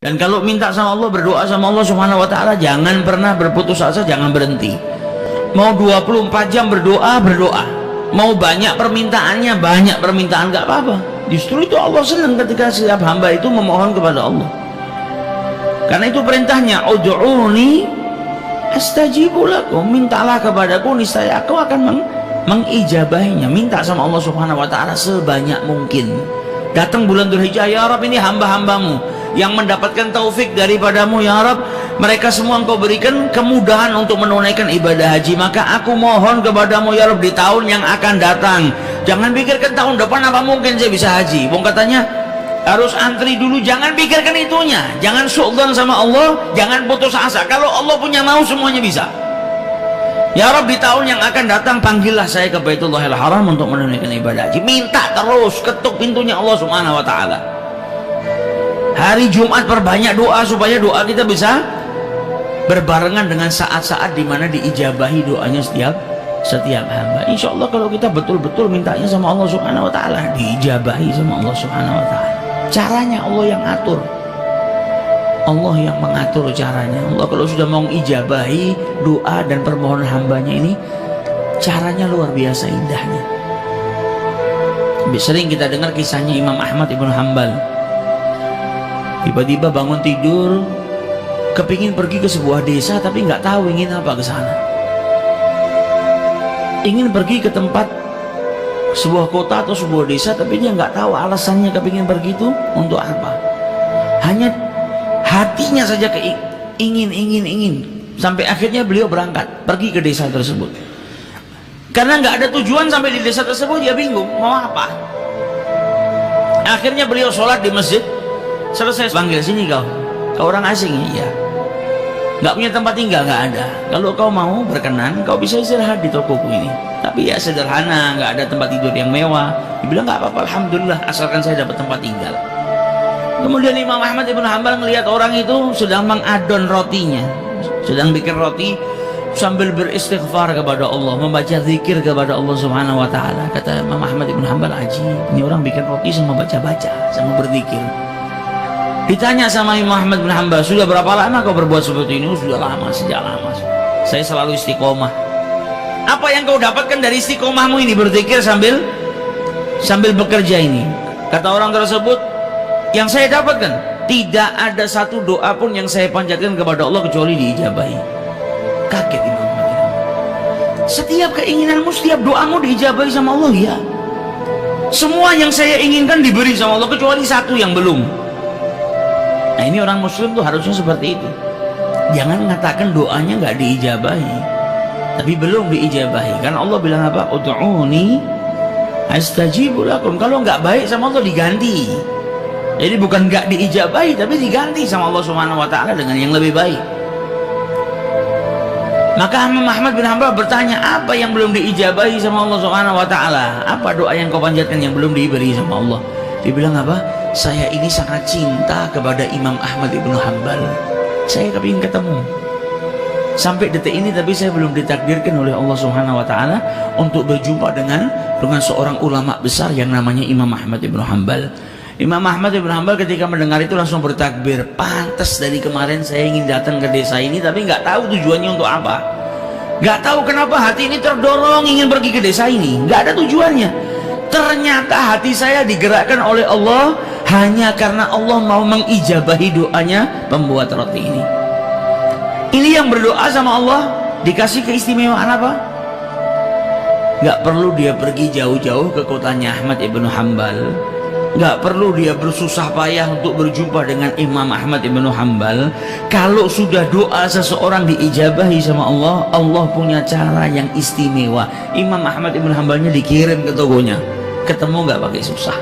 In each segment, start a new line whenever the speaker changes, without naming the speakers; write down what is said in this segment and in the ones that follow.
Dan kalau minta sama Allah, berdoa sama Allah Subhanahu wa taala, jangan pernah berputus asa, jangan berhenti. Mau 24 jam berdoa, berdoa. Mau banyak permintaannya, banyak permintaan, gak apa-apa. Justru itu Allah senang ketika setiap hamba itu memohon kepada Allah. Karena itu perintahnya, ud'uni astajibu lakum, mintalah kepadaku niscaya aku akan mengijabahinya. Minta sama Allah Subhanahu wa taala sebanyak mungkin. Datang bulan Dzulhijjah, ya Rabb, ini hamba-hambamu yang mendapatkan taufik daripadamu, ya Rabb, mereka semua engkau berikan kemudahan untuk menunaikan ibadah haji, maka aku mohon kepadamu, ya Rabb, di tahun yang akan datang. Jangan pikirkan tahun depan apa mungkin saya bisa haji. Bung katanya harus antri dulu, jangan pikirkan itunya. Jangan suudzon sama Allah, jangan putus asa. Kalau Allah punya mau, semuanya bisa. Ya Rabb, di tahun yang akan datang panggillah saya ke Baitullahil Haram untuk menunaikan ibadah haji. Minta terus, ketuk pintunya Allah Subhanahu wa taala. Hari Jumat perbanyak doa supaya doa kita bisa berbarengan dengan saat-saat di mana diijabahi doanya setiap hamba. Insya Allah kalau kita betul-betul mintanya sama Allah Subhanahu wa taala, diijabahi sama Allah Subhanahu wa taala. Caranya Allah yang atur. Allah yang mengatur caranya. Allah kalau sudah mau ijabahi doa dan permohonan hambanya ini, caranya luar biasa indahnya. Sering kita dengar kisahnya Imam Ahmad ibn Hanbal. Tiba-tiba bangun tidur, kepingin pergi ke sebuah desa tapi nggak tahu ingin apa ke sana. Ingin pergi ke tempat sebuah kota atau sebuah desa, tapi dia nggak tahu alasannya kepingin pergi itu untuk apa. Hanya hatinya saja ingin. Sampai akhirnya beliau berangkat pergi ke desa tersebut. Karena nggak ada tujuan sampai di desa tersebut, dia bingung mau apa. Akhirnya beliau sholat di masjid. Selesai panggil, sini kau orang asing. Iya. Nggak punya tempat tinggal, nggak ada. Kalau kau mau berkenan, kau bisa istirahat di tokoku ini. Tapi ya sederhana, nggak ada tempat tidur yang mewah. Dia bilang nggak apa-apa, alhamdulillah, asalkan saya dapat tempat tinggal. Kemudian Imam Ahmad ibn Hanbal melihat orang itu sedang mengadon rotinya, sedang bikin roti sambil beristighfar kepada Allah, membaca zikir kepada Allah Subhanahu wa taala. Kata Imam Ahmad ibn Hanbal, ajib, ini orang bikin roti sama baca-baca, sama berzikir. Ditanya sama Imam Ahmad bin Hanbal, sudah berapa lama kau berbuat seperti ini? Sudah lama, sejak lama. Saya selalu istiqomah. Apa yang kau dapatkan dari istiqomahmu ini, berzikir sambil bekerja ini? Kata orang tersebut, yang saya dapatkan, tidak ada satu doa pun yang saya panjatkan kepada Allah kecuali diijabahi. Kaget Imam Ahmad. Setiap keinginanmu, setiap doamu diijabahi sama Allah, ya. Semua yang saya inginkan diberi sama Allah kecuali satu yang belum. Nah, ini orang muslim tuh harusnya seperti itu. Jangan mengatakan doanya nggak diijabahi, tapi belum diijabahi. Karena Allah bilang apa? Ud'uni astajibu lakum. Kalau nggak baik sama Allah diganti. Jadi bukan nggak diijabahi, tapi diganti sama Allah Subhanahu wa taala dengan yang lebih baik. Maka Imam Ahmad bin Hanbal bertanya, apa yang belum diijabahi sama Allah Subhanahu wa taala? Apa doa yang kau panjatkan yang belum diberi sama Allah? Dia bilang apa? Saya ini sangat cinta kepada Imam Ahmad ibn Hanbal. Saya kepingin ketemu. Sampai detik ini tapi saya belum ditakdirkan oleh Allah Subhanahu wa taala untuk berjumpa dengan seorang ulama besar yang namanya Imam Ahmad ibn Hanbal. Imam Ahmad ibn Hanbal ketika mendengar itu langsung bertakbir. Pantas dari kemarin saya ingin datang ke desa ini tapi nggak tahu tujuannya untuk apa. Nggak tahu kenapa hati ini terdorong ingin pergi ke desa ini. Nggak ada tujuannya. Ternyata hati saya digerakkan oleh Allah hanya karena Allah mau mengijabahi doanya pembuat roti ini. Ini yang berdoa sama Allah dikasih keistimewaan apa? Nggak perlu dia pergi jauh-jauh ke kotanya Ahmad ibn Hanbal. Nggak perlu dia bersusah payah untuk berjumpa dengan Imam Ahmad ibn Hanbal. Kalau sudah doa seseorang diijabahi sama Allah, Allah punya cara yang istimewa. Imam Ahmad ibn Hanbalnya dikirim ke tokonya, ketemu nggak pakai susah.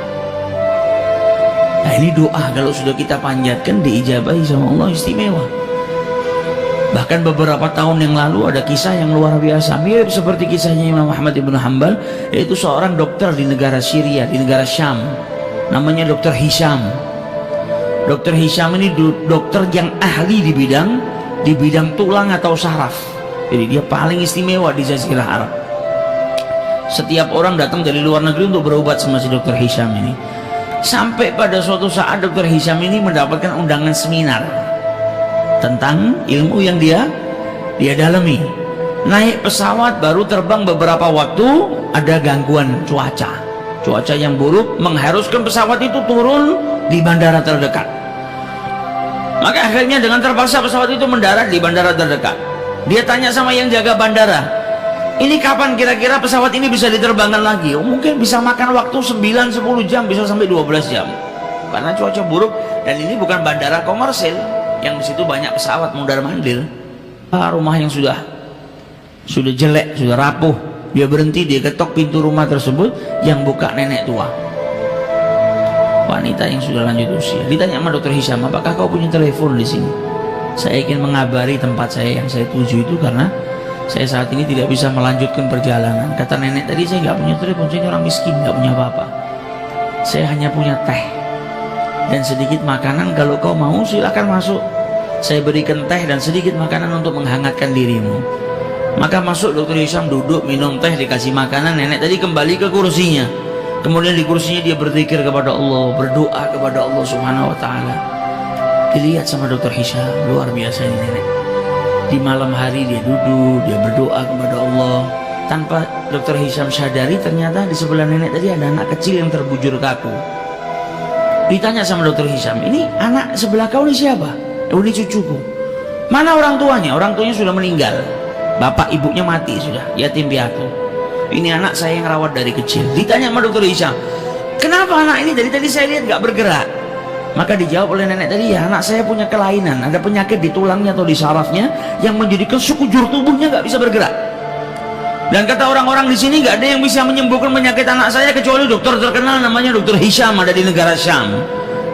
Nah, ini doa kalau sudah kita panjatkan diijabahi sama Allah, istimewa. Bahkan beberapa tahun yang lalu ada kisah yang luar biasa, mirip seperti kisahnya Imam Ahmad ibn Hanbal, yaitu seorang dokter di negara Syria, di negara Syam, namanya Dr. Hisham. Dr. Hisham ini dokter yang ahli di bidang tulang atau saraf. Jadi dia paling istimewa di Jazirah Arab. Setiap orang datang dari luar negeri untuk berobat sama si Dr. Hisham ini. Sampai pada suatu saat Dr. Hisham ini mendapatkan undangan seminar tentang ilmu yang dia dalami. Naik pesawat baru terbang beberapa waktu, ada gangguan cuaca yang buruk mengharuskan pesawat itu turun di bandara terdekat. Maka akhirnya dengan terpaksa pesawat itu mendarat di bandara terdekat. Dia tanya sama yang jaga bandara, ini kapan kira-kira pesawat ini bisa diterbangkan lagi? Mungkin bisa makan waktu 9-10 jam, bisa sampai 12 jam karena cuaca buruk. Dan ini bukan bandara komersil yang di situ banyak pesawat mondar-mandir. Rumah yang sudah jelek, sudah rapuh. Dia berhenti, dia ketok pintu rumah tersebut. Yang buka nenek tua, wanita yang sudah lanjut usia. Ditanya sama Dr. Hisham, apakah kau punya telepon di sini? Saya ingin mengabari tempat saya yang saya tuju itu karena saya saat ini tidak bisa melanjutkan perjalanan. Kata nenek tadi, saya nggak punya telepon, saya ini orang miskin, nggak punya apa-apa. Saya hanya punya teh dan sedikit makanan. Kalau kau mau silakan masuk. Saya berikan teh dan sedikit makanan untuk menghangatkan dirimu. Maka masuk Dr. Hisham, duduk, minum teh, dikasih makanan. Nenek tadi kembali ke kursinya. Kemudian di kursinya dia berzikir kepada Allah, berdoa kepada Allah Subhanahu wa Ta'ala. Dilihat sama Dr. Hisham, luar biasa ini nenek. Di malam hari dia duduk, dia berdoa kepada Allah. Tanpa Dr. Hisham sadari, ternyata di sebelah nenek tadi ada anak kecil yang terbujur kaku. Ditanya sama Dr. Hisham, ini anak sebelah kau ini siapa? Ini cucuku. Mana orang tuanya? Orang tuanya sudah meninggal. Bapak ibunya mati sudah, yatim piatu. Ini anak saya yang rawat dari kecil. Ditanya sama Dr. Hisham, kenapa anak ini dari tadi saya lihat gak bergerak? Maka dijawab oleh nenek tadi, ya anak saya punya kelainan, ada penyakit di tulangnya atau di sarafnya yang menjadikan sekujur tubuhnya gak bisa bergerak. Dan kata orang-orang di sini gak ada yang bisa menyembuhkan penyakit anak saya kecuali dokter terkenal namanya Dr. Hisham, ada di negara Syam.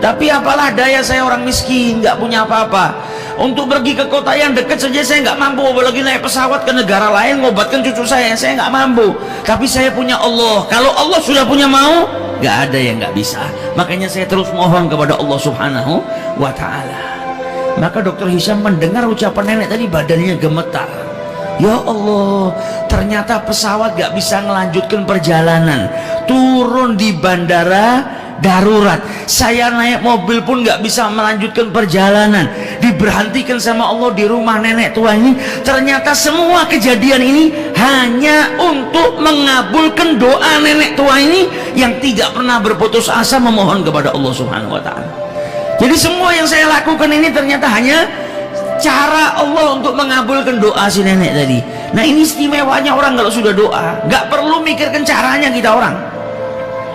Tapi apalah daya, saya orang miskin, gak punya apa-apa. Untuk pergi ke kota yang dekat saja saya nggak mampu, apalagi naik pesawat ke negara lain ngobatkan cucu saya nggak mampu. Tapi saya punya Allah. Kalau Allah sudah punya mau, nggak ada yang nggak bisa. Makanya saya terus mohon kepada Allah Subhanahu wa Ta'ala. Maka Dr. Hisham mendengar ucapan nenek tadi, badannya gemetar. Ya Allah, ternyata pesawat nggak bisa melanjutkan perjalanan, turun di bandara darurat. Saya naik mobil pun nggak bisa melanjutkan perjalanan, diberhentikan sama Allah di rumah nenek tua ini. Ternyata semua kejadian ini hanya untuk mengabulkan doa nenek tua ini yang tidak pernah berputus asa memohon kepada Allah Subhanahu wa Ta'ala. Jadi semua yang saya lakukan ini ternyata hanya cara Allah untuk mengabulkan doa si nenek tadi. Nah ini istimewanya orang kalau sudah doa, nggak perlu mikirkan caranya kita orang.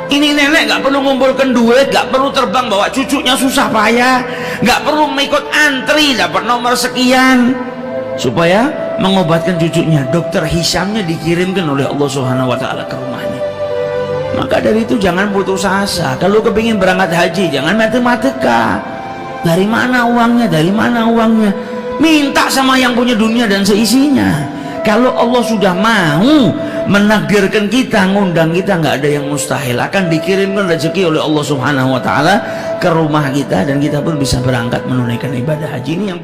Ini nenek gak perlu ngumpulkan duit, gak perlu terbang bawa cucunya susah payah, gak perlu mengikut antri dapat nomor sekian supaya mengobatkan cucunya. Dokter Hishamnya dikirimkan oleh Allah Subhanahu wa Ta'ala ke rumahnya. Maka dari itu jangan putus asa. Kalau kepingin berangkat haji, jangan matematika. Dari mana uangnya? Dari mana uangnya? Minta sama yang punya dunia dan seisinya. Kalau Allah sudah mau menakdirkan kita, ngundang kita, nggak ada yang mustahil. Akan dikirimkan rezeki oleh Allah Subhanahu wa Ta'ala ke rumah kita dan kita pun bisa berangkat menunaikan ibadah haji. Ini yang